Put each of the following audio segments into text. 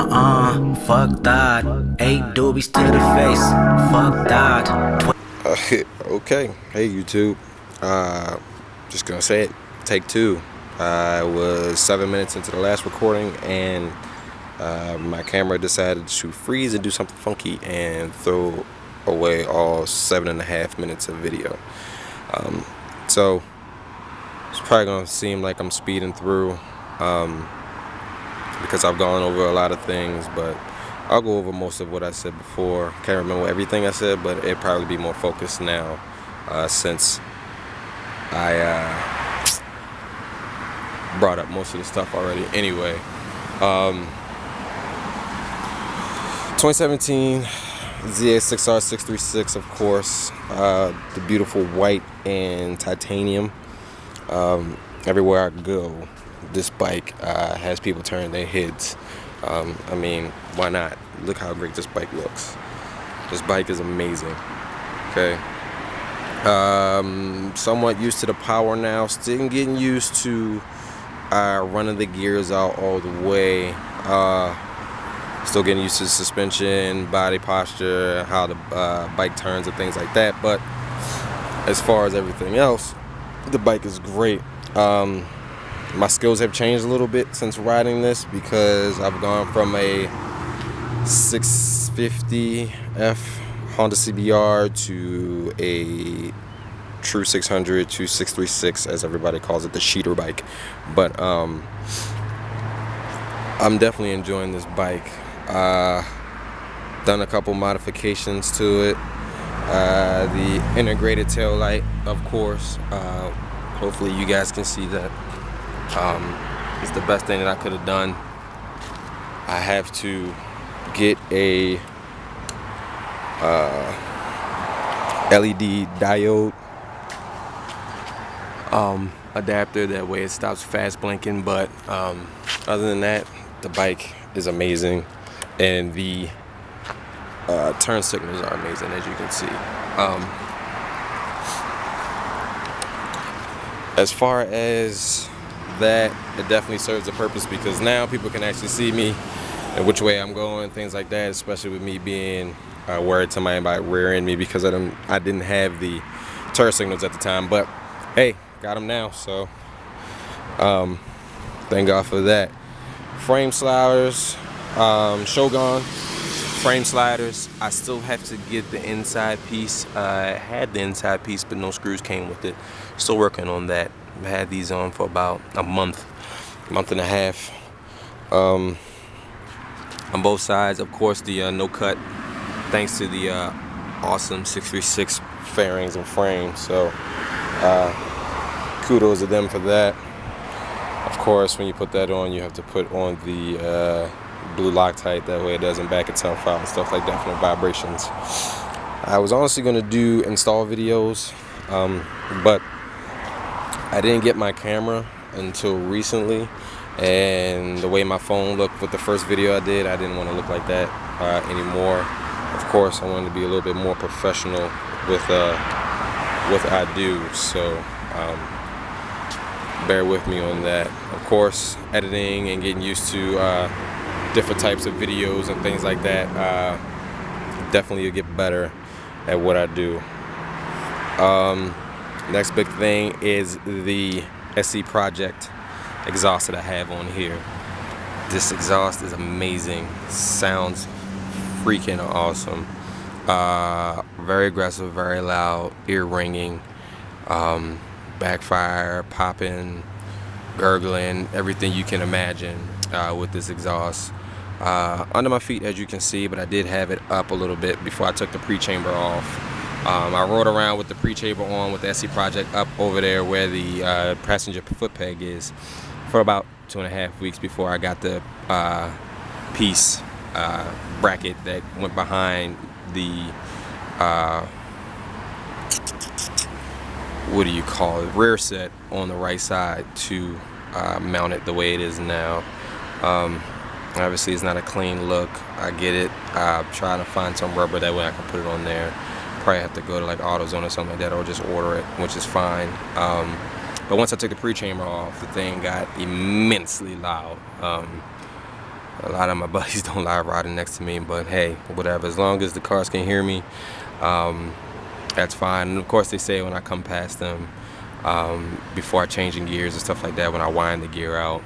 Fuck that. 8 doobies to the face. Fuck that. Okay, hey YouTube. Just gonna say it. Take two. I was 7 minutes into the last recording, and my camera decided to freeze and do something funky and throw away all 7.5 minutes of video. So it's probably gonna seem like I'm speeding through because I've gone over a lot of things, but I'll go over most of what I said before. Can't remember everything I said, but it'd probably be more focused now since I brought up most of the stuff already. Anyway, 2017 ZX6R 636, of course, the beautiful white and titanium. Everywhere I go, this bike has people turn their heads. I mean, why not? Look how great this bike looks. This bike is amazing. Okay. Somewhat used to the power now. Still getting used to running the gears out all the way. Still getting used to the suspension, body posture, how the bike turns and things like that. But as far as everything else, the bike is great. My skills have changed a little bit since riding this because I've gone from a 650F Honda CBR to a true 600 to 636, as everybody calls it, the sheeter bike. But I'm definitely enjoying this bike. Done a couple modifications to it. The integrated tail light, of course. Hopefully you guys can see that. It's the best thing that I could have done. I have to get a LED diode adapter, that way it stops fast blinking. But other than that, the bike is amazing, and the turn signals are amazing, as you can see. As far as that, it definitely serves a purpose because now people can actually see me and which way I'm going, things like that, especially with me being worried somebody might rear end me because I didn't have the turn signals at the time. But hey, got them now, so thank God for that. Frame sliders, Shogun frame sliders. I still have to get the inside piece. I had the inside piece, but no screws came with it. Still working on that. I've had these on for about a month and a half. On both sides, of course, the no cut, thanks to the awesome 636 fairings and frames. So kudos to them for that. Of course, when you put that on, you have to put on the blue Loctite, that way it doesn't back itself out and stuff like that from the vibrations. I was honestly going to do install videos, but I didn't get my camera until recently, and the way my phone looked with the first video I did, I didn't want to look like that anymore. Of course, I wanted to be a little bit more professional with what I do, so bear with me on that. Of course, editing and getting used to different types of videos and things like that, definitely get better at what I do. Next big thing is the SC Project exhaust that I have on here. This exhaust is amazing. Sounds freaking awesome. Very aggressive, very loud, ear ringing, backfire, popping, gurgling, everything you can imagine with this exhaust. Under my feet, as you can see, but I did have it up a little bit before I took the pre-chamber off. I rode around with the pre-chamber on with the SC Project up over there where the passenger foot peg is for about 2.5 weeks before I got the piece bracket that went behind the what do you call it, rear set on the right side to mount it the way it is now. Obviously it's not a clean look, I get it. I'm trying to find some rubber, that way I can put it on there. Probably have to go to like AutoZone or something like that, or just order it, which is fine. But once I took the pre-chamber off, the thing got immensely loud. A lot of my buddies don't like riding next to me, but hey, whatever. As long as the cars can hear me, that's fine. And of course, they say when I come past them, before I change in gears and stuff like that, when I wind the gear out,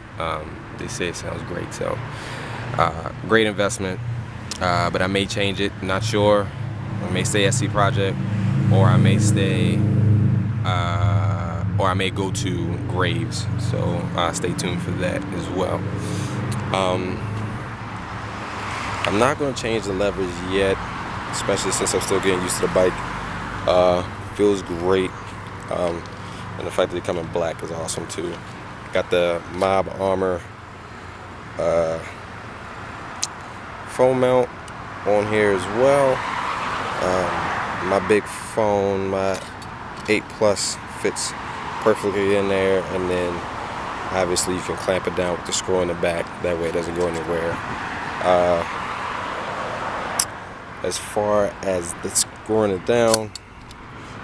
they say it sounds great. So, great investment. But I may change it. Not sure. I may stay SC Project, or I may stay, or I may go to Graves. So stay tuned for that as well. I'm not going to change the levers yet, especially since I'm still getting used to the bike. Feels great, and the fact that they come in black is awesome too. Got the Mob Armor phone mount on here as well. My big phone, my 8 Plus, fits perfectly in there, and then obviously you can clamp it down with the screw in the back. That way it doesn't go anywhere. As far as the screwing it down,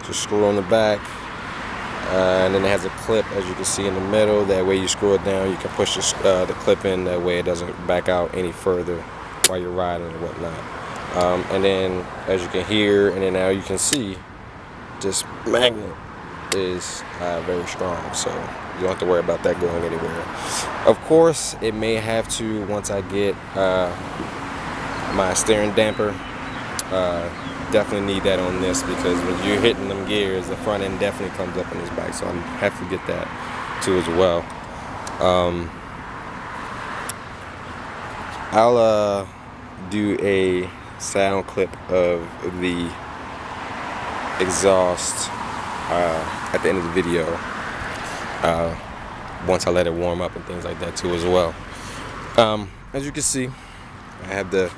just screw on the back, and then it has a clip, as you can see, in the middle. That way you screw it down, you can push the clip in, that way it doesn't back out any further while you're riding and whatnot. And then, as you can hear, and then now you can see, this magnet is very strong, so you don't have to worry about that going anywhere. Of course, it may have to, once I get my steering damper, definitely need that on this, because when you're hitting them gears, the front end definitely comes up on this bike, so I have to get that too as well. I'll do a sound clip of the exhaust at the end of the video, once I let it warm up and things like that too as well. As you can see, I have the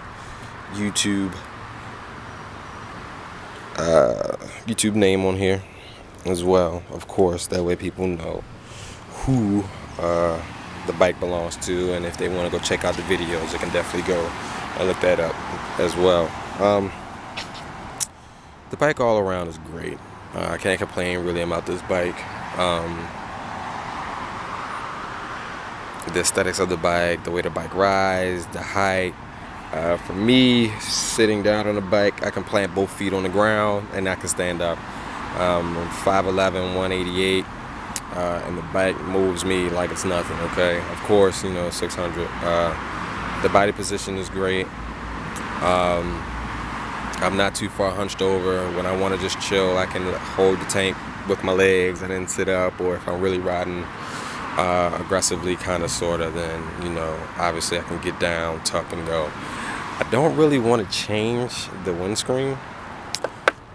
YouTube name on here as well, of course. That way people know who the bike belongs to, and if they want to go check out the videos, they can definitely go and look that up as well. The bike all around is great. I can't complain really about this bike. The aesthetics of the bike, the way the bike rides, the height. For me, sitting down on the bike, I can plant both feet on the ground and I can stand up. I'm 5'11", 188, and the bike moves me like it's nothing, okay? Of course, you know, 600. The body position is great. I'm not too far hunched over. When I want to just chill, I can hold the tank with my legs and then sit up, or if I'm really riding aggressively, kind of, sort of, then, you know, obviously I can get down, tuck, and go. I don't really want to change the windscreen,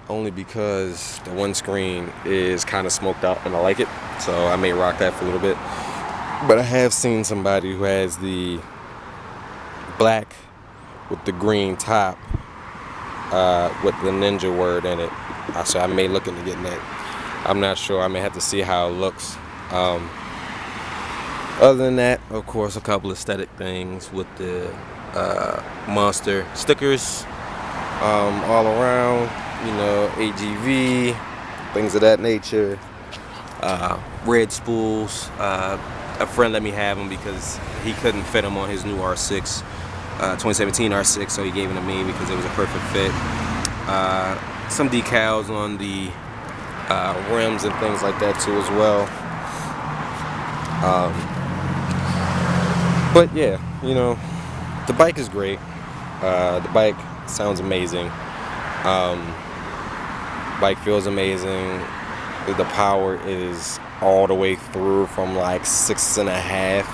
only because the windscreen is kind of smoked out and I like it, so I may rock that for a little bit. But I have seen somebody who has the black with the green top with the ninja word in it, so I may look into getting that. I'm not sure. I may have to see how it looks. Other than that, of course, a couple aesthetic things with the Monster stickers all around, you know, AGV, things of that nature. Red spools. A friend let me have them because he couldn't fit them on his new R6, 2017 R6, so he gave them to me because it was a perfect fit. Some decals on the rims and things like that too as well. But yeah, you know, the bike is great. The bike sounds amazing. Bike feels amazing. The power is all the way through from like 6.5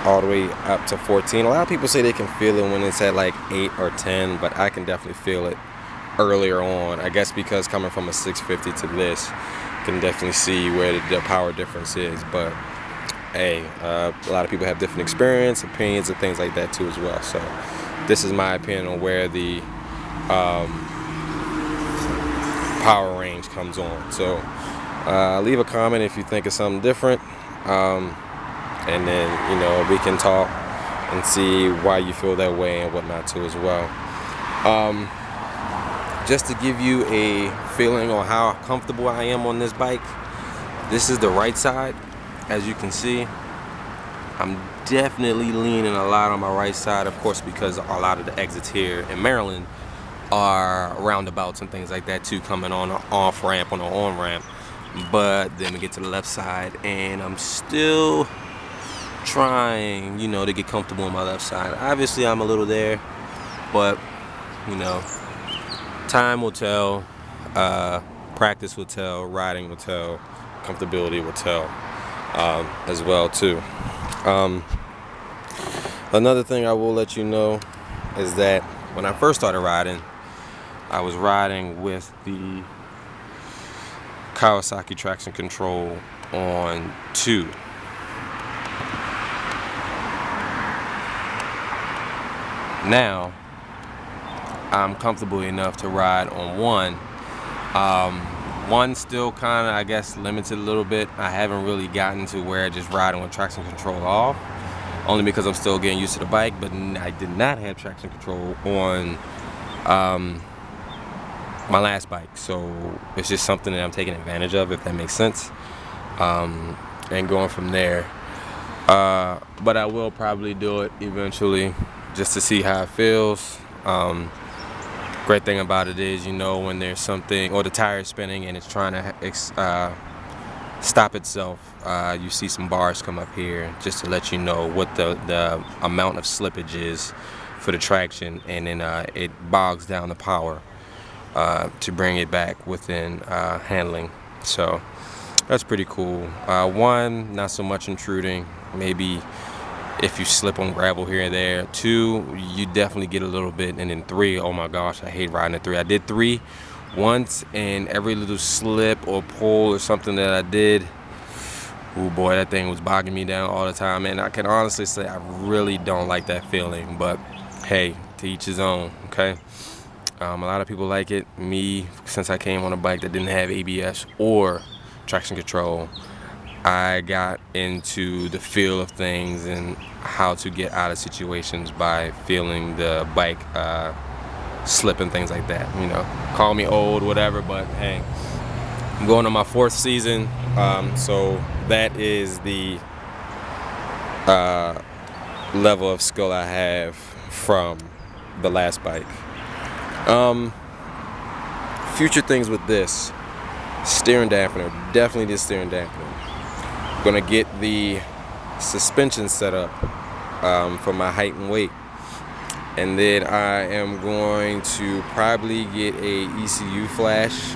all the way up to 14. A lot of people say they can feel it when it's at like 8 or 10, but I can definitely feel it earlier on. I guess because coming from a 650 to this, can definitely see where the power difference is. But hey, a lot of people have different experience, opinions, and things like that too as well. So this is my opinion on where the power range comes on. So leave a comment if you think it's something different, and then, you know, we can talk and see why you feel that way and whatnot too as well. Just to give you a feeling on how comfortable I am on this bike, this is the right side, as you can see. I'm definitely leaning a lot on my right side, of course, because a lot of the exits here in Maryland are roundabouts and things like that too, coming on an off ramp, on an on ramp. But then we get to the left side, and I'm still trying, you know, to get comfortable on my left side. Obviously, I'm a little there, but you know, time will tell, practice will tell, riding will tell, comfortability will tell as well too. Another thing I will let you know is that when I first started riding, I was riding with the Kawasaki traction control on 2. Now I'm comfortable enough to ride on 1. 1 still kind of, I guess, limited a little bit. I haven't really gotten to where just riding with traction control off, only because I'm still getting used to the bike. But I did not have traction control on my last bike, so it's just something that I'm taking advantage of, if that makes sense, and going from there. But I will probably do it eventually, just to see how it feels. Great thing about it is, you know, when there's something, or the tire is spinning and it's trying to stop itself, you see some bars come up here just to let you know what the amount of slippage is for the traction, and then it bogs down the power to bring it back within handling. So that's pretty cool. 1, not so much intruding, maybe if you slip on gravel here and there. 2, you definitely get a little bit. And then 3, oh my gosh, I hate riding at 3. I did 3 once, and every little slip or pull or something that I did, oh boy, that thing was bogging me down all the time. And I can honestly say I really don't like that feeling, but hey, to each his own, okay? A lot of people like it. Me, since I came on a bike that didn't have ABS or traction control, I got into the feel of things and how to get out of situations by feeling the bike slip and things like that. You know, call me old, whatever, but hey, I'm going on my 4th season, so that is the level of skill I have from the last bike. Future things with this steering dampener, definitely the steering dampener. Gonna get the suspension set up for my height and weight, and then I am going to probably get a ECU flash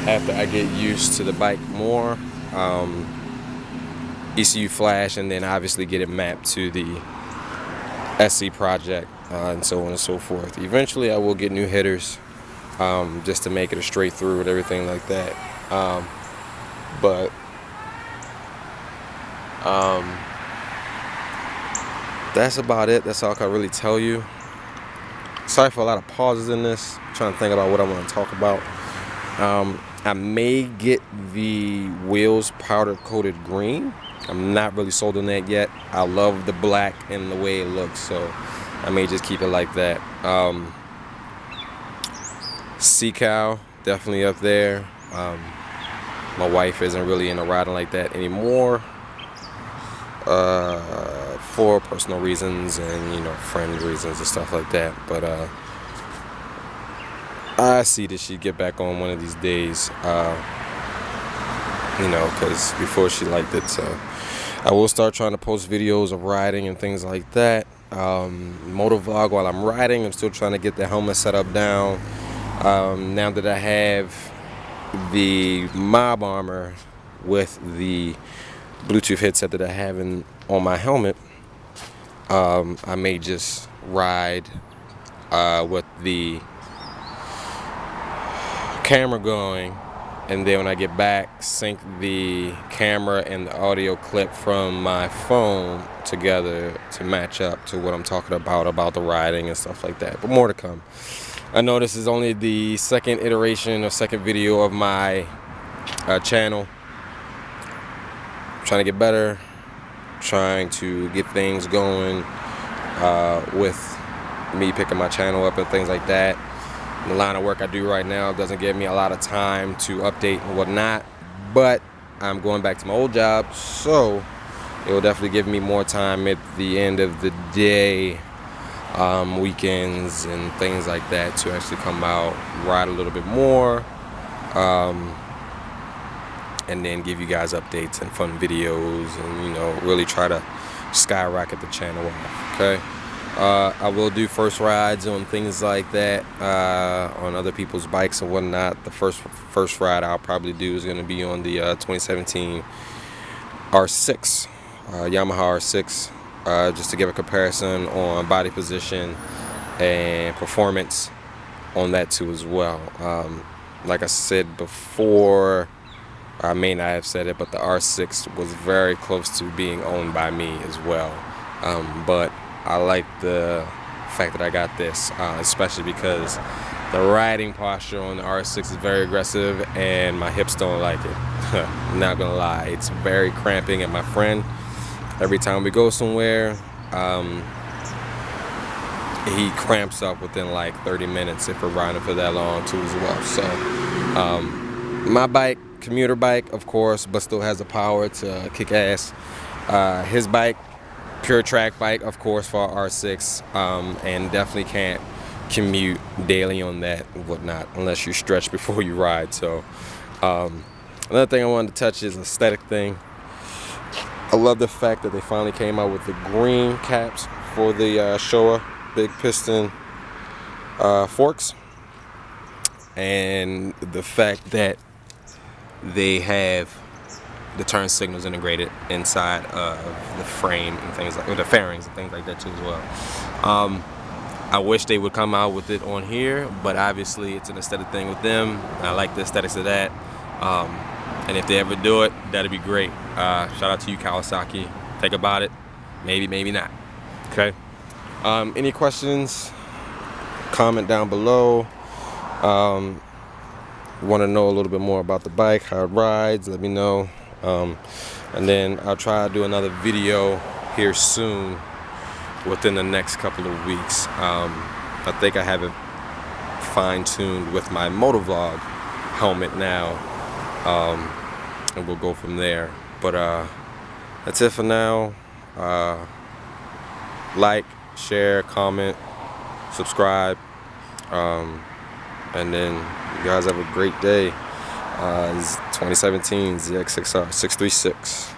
after I get used to the bike more. ECU flash, and then obviously get it mapped to the SC project, and so on and so forth. Eventually I will get new headers, just to make it a straight through and everything like that, but that's about it. That's all I can really tell you. Sorry for a lot of pauses in this. I'm trying to think about what I want to talk about. I may get the wheels powder coated green. I'm not really sold on that yet. I love the black and the way it looks, so I may just keep it like that. Sea-Cow, definitely up there. My wife isn't really into riding like that anymore, for personal reasons and, you know, friend reasons and stuff like that. But I see that she'd get back on one of these days, you know, because before she liked it. So I will start trying to post videos of riding and things like that. Motor vlog while I'm riding. I'm still trying to get the helmet set up down. Now that I have the Mob Armor with the Bluetooth headset that I have on my helmet, I may just ride with the camera going, and then when I get back, sync the camera and the audio clip from my phone together to match up to what I'm talking about the riding and stuff like that. But more to come. I know this is only the second iteration or second video of my channel. I'm trying to get better, trying to get things going with me picking my channel up and things like that. The line of work I do right now doesn't give me a lot of time to update and whatnot, but I'm going back to my old job, so it will definitely give me more time at the end of the day, weekends and things like that, to actually come out, ride a little bit more, and then give you guys updates and fun videos, and, you know, really try to skyrocket the channel off. Okay, I will do first rides on things like that, on other people's bikes and whatnot. The first ride I'll probably do is going to be on the 2017 R6, Yamaha R6, just to give a comparison on body position and performance on that too as well. Like I said before, I may not have said it, but the R6 was very close to being owned by me as well. But I like the fact that I got this, especially because the riding posture on the R6 is very aggressive and my hips don't like it. I'm not gonna lie, it's very cramping. And my friend, every time we go somewhere, he cramps up within like 30 minutes if we're riding for that long too as well. So my bike, commuter bike of course, but still has the power to kick ass. His bike, pure track bike of course for R6, and definitely can't commute daily on that and whatnot unless you stretch before you ride. So another thing I wanted to touch is an aesthetic thing. I love the fact that they finally came out with the green caps for the Showa big piston forks, and the fact that they have the turn signals integrated inside of the frame and things like, or the fairings and things like that too as well. I wish they would come out with it on here, but obviously it's an aesthetic thing with them. I like the aesthetics of that, and if they ever do it, that'd be great. Shout out to you, Kawasaki. Think about it. Maybe, maybe not. Okay. Any questions? Comment down below. Want to know a little bit more about the bike, how it rides, let me know. And then I'll try to do another video here soon, within the next couple of weeks. I think I have it fine-tuned with my motovlog helmet now, and we'll go from there. But that's it for now. Like, share, comment, subscribe, and then you guys have a great day. It's 2017 ZX6R 636.